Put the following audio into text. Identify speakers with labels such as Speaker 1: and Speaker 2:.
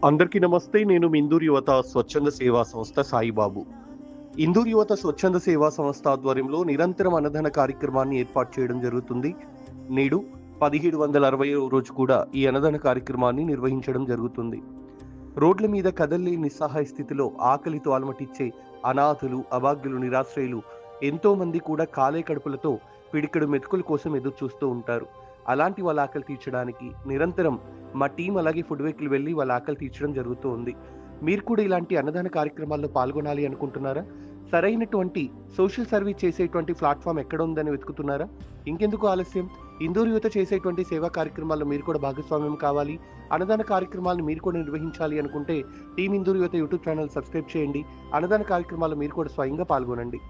Speaker 1: అందరికీ నమస్తే. నేను మీ ఇందూరు యువత స్వచ్ఛంద సేవా సంస్థ సాయిబాబు. ఇందూరు యువత స్వచ్ఛంద సేవా సంస్థ ఆధ్వర్యంలో నిరంతరం అన్నదాన కార్యక్రమాన్ని ఏర్పాటు చేయడం జరుగుతుంది. నేడు 1760వ రోజు కూడా ఈ అన్నదాన కార్యక్రమాన్ని నిర్వహించడం జరుగుతుంది. రోడ్ల మీద కదల్లేని నిస్సహాయ స్థితిలో ఆకలితో అలమటిచ్చే అనాథులు, అభాగ్యులు, నిరాశ్రయులు ఎంతో మంది కూడా కాలే కడుపులతో పిడికెడు మెతుకుల కోసం ఎదురు చూస్తూ ఉంటారు. అలాంటి వాళ్ళ ఆకలి తీర్చడానికి నిరంతరం మా టీం అలాగే ఫుడ్ వెహికల్ వెళ్ళి వాళ్ళ ఆకలి తీర్చడం జరుగుతూ ఉంది. మీరు కూడా ఇలాంటి అన్నదాన కార్యక్రమాల్లో పాల్గొనాలి అనుకుంటున్నారా? సరైనటువంటి సోషల్ సర్వీస్ చేసేటువంటి ప్లాట్ఫామ్ ఎక్కడ ఉందని వెతుకుతున్నారా? ఇంకెందుకు ఆలస్యం? ఇందూరు యువత చేసేటువంటి సేవా కార్యక్రమాల్లో మీరు కూడా భాగస్వామ్యం కావాలి, అన్నదాన కార్యక్రమాలను మీరు కూడా నిర్వహించాలి అనుకుంటే టీం ఇందూరు యువత యూట్యూబ్ ఛానల్ సబ్స్క్రైబ్ చేయండి. అన్నదాన కార్యక్రమాల్లో మీరు కూడా స్వయంగా పాల్గొనండి.